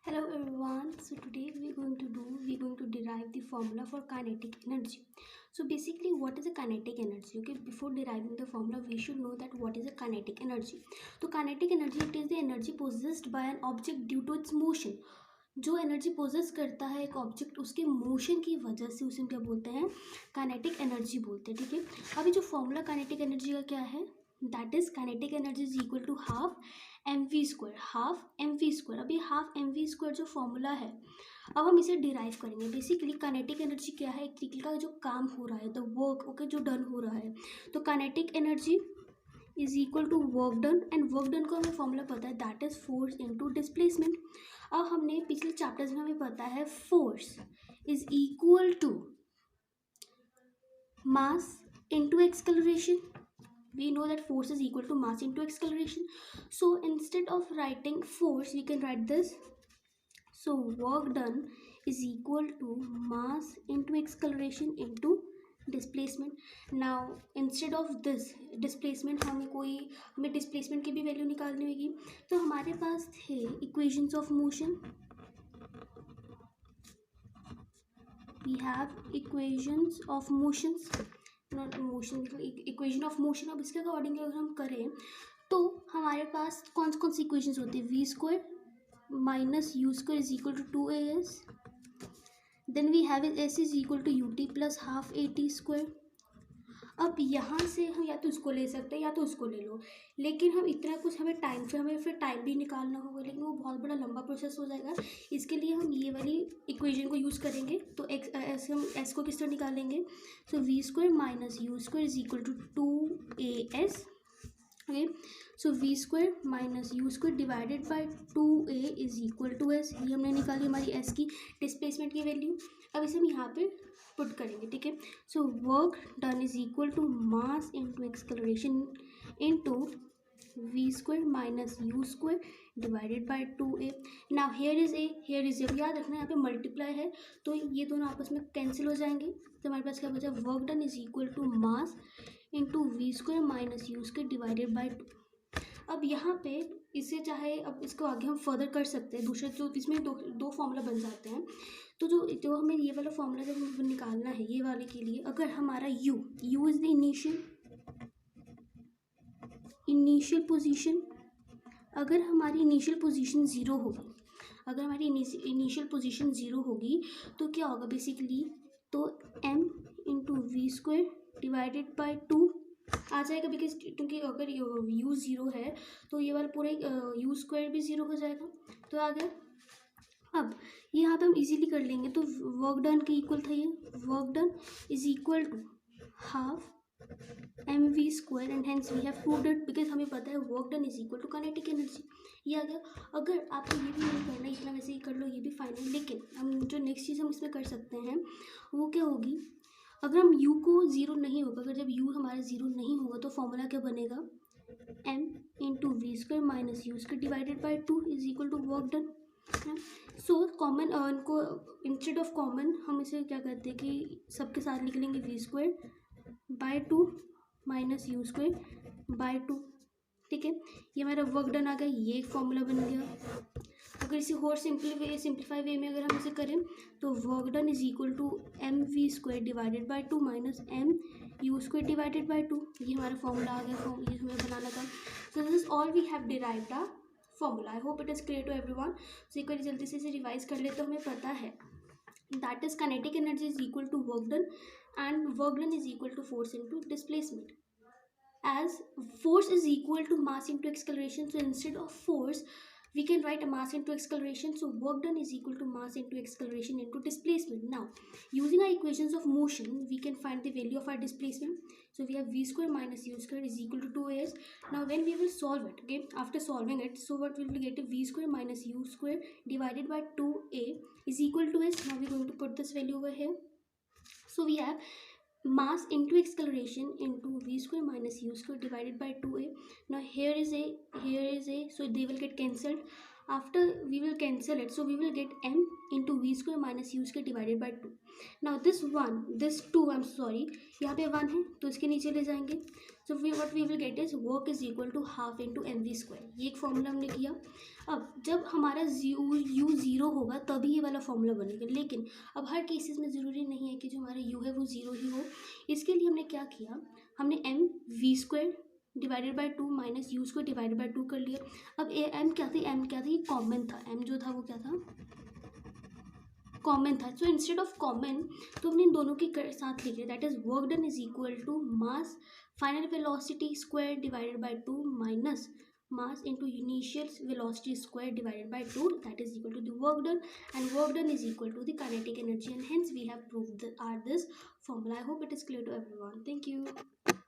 Hello everyone. So today we're going to derive the formula for kinetic energy. So basically what is a kinetic energy? Okay, before deriving the formula we should know that what is a kinetic energy. So kinetic energy, it is the energy possessed by an object due to its motion. जो energy poses करता है एक object उसके motion की वजह से उसे हम क्या बोलते हैं, काइनेटिक एनर्जी बोलते हैं. ठीक है, अभी जो फॉर्मूला काइनेटिक एनर्जी का क्या है, that is kinetic energy is equal to half m v square. Half m v square, अभी हाफ एम वी स्क्वायर जो फॉर्मूला है अब हम इसे डिराइव करेंगे. बेसिकली काइनेटिक एनर्जी क्या है, एक तरीके का जो काम हो रहा है, द वर्क ओके जो डन हो रहा है. तो kinetic energy is equal to work done, and work done को हमें फॉर्मूला पता है, that is force into displacement. अब हमने पिछले चैप्टर्स में हमें पता है force is equal to mass into acceleration. We know that force is equal to mass into acceleration. So instead of writing force we can write this. So work done is equal to mass into acceleration into displacement. Now instead of this displacement हमें displacement की भी value निकालनी होगी. तो हमारे पास थे equations of motion. We have equations of motions, not motion, equation of motion. अब इसके अकॉर्डिंग अगर हम करें तो हमारे पास कौन सी इक्वेशंस होती है, v square minus u square is equal to 2as. Then we have s is equal to u t plus half a t square. अब यहाँ से हम या तो इसको ले सकते हैं या तो उसको ले लो, लेकिन हम इतना कुछ हमें फिर टाइम भी निकालना होगा, लेकिन वो बहुत बड़ा लंबा प्रोसेस हो जाएगा. इसके लिए हम ये वाली इक्वेशन को यूज़ करेंगे. तो हम एस को किस तरह निकालेंगे, so v square minus u square is equal to 2as. Okay, so v square minus u square divided by 2a is equal to s. ये हमने निकाली हमारी एस की डिस्प्लेसमेंट की वैल्यू. अब इसे हम यहाँ पे पुट करेंगे. ठीक है, so work done is equal to mass into acceleration into v square minus u square divided by 2a. Now here is a, here is a. याद रखना यहाँ पे मल्टीप्लाई है तो ये दोनों आपस में कैंसिल हो जाएंगे. तो हमारे पास क्या बचा, work done is equal to mass into v square minus u square divided by 2. अब यहाँ पे इसे चाहे अब इसको आगे हम फर्दर कर सकते हैं, दूसरे जो इसमें दो फॉर्मूला बन जाते हैं. तो जो हमें ये वाला फॉर्मूला जब हमें निकालना है ये वाले के लिए, अगर हमारा u is the initial position, अगर हमारी इनिशियल पोजीशन ज़ीरो होगी, अगर हमारी इनिशियल पोजीशन ज़ीरो होगी तो क्या होगा बेसिकली, तो m into v square divided by 2 आ जाएगा. बिकॉज क्योंकि अगर u ज़ीरो है तो ये वाला पूरा u स्क्वायर भी ज़ीरो हो जाएगा. तो आ गया. अब ये यहाँ पे हम इजीली कर लेंगे. तो वर्क डन के इक्वल था ये, work done is equal to half m v square, and hence we have proved it because हमें पता है work done is equal to kinetic energy. ये आ गया. अगर आपको ये भी नहीं करना, इतना वैसे ही कर लो, ये भी फाइन है. लेकिन हम जो नेक्स्ट चीज़ हम इसमें कर सकते हैं वो क्या होगी, अगर हम u को ज़ीरो नहीं होगा, अगर जब u हमारा ज़ीरो नहीं होगा तो फॉर्मूला क्या बनेगा, m into v square minus u square divided by 2 is equal to work done. So common इनको इंस्टेड ऑफ कॉमन हम इसे क्या करते हैं कि सबके साथ लिख लेंगे v square by 2 minus u square by 2. ठीक है, ये हमारा वर्क डन आ गया, ये एक फॉर्मूला बन गया. अगर इसे और सिंप्लीफाई वे में अगर हम इसे करें तो work done is equal to m v square divided by 2 minus m u square divided by 2. ये हमारा फॉर्मूला आ गया, ये हमें बनाना था. So this is all we have derived a formula. I hope it is clear to everyone. So एक बार जल्दी से इसे रिवाइज कर ले तो हमें पता है that is kinetic energy is equal to work done, and work done is equal to force into displacement. As force is equal to mass into acceleration, so instead of force we can write a mass into acceleration. So work done is equal to mass into acceleration into displacement. Now using our equations of motion we can find the value of our displacement. So we have v square minus u square is equal to 2as. Now when we will solve it, okay, after solving it, so what we will get, v square minus u square divided by 2a is equal to s. Now we're going to put this value over here. So we have mass into acceleration into v square minus u square divided by 2a. Now here is a, so they will get cancelled. after we will cancel it, so we will get m into v square minus u square divided by 2. now this 2, I'm sorry, यहाँ पे 1 है तो इसके नीचे ले जाएंगे. so what we will get is work is equal to half into mv square. ये एक फॉर्मूला हमने किया. अब जब हमारा u 0 होगा तभी ये वाला फॉर्मूला बनेगा, लेकिन अब हर केसेस में ज़रूरी नहीं है कि जो हमारा u है वो 0 ही हो. इसके लिए हमने क्या किया, हमने m v square divided by 2 minus u square divided by 2 कर लिया. अब एम क्या थी, कॉमन था. एम जो था वो क्या था, कॉमन था. सो इंस्टेड ऑफ कॉमन तो हमने इन दोनों के साथ लिख लिया. That is work done is equal to mass final velocity square divided by 2 minus mass into initial velocity square divided by 2, that is equal to the work done, and work done is equal to the kinetic energy, and hence we have proved this formula. I hope it is clear to everyone. Thank you.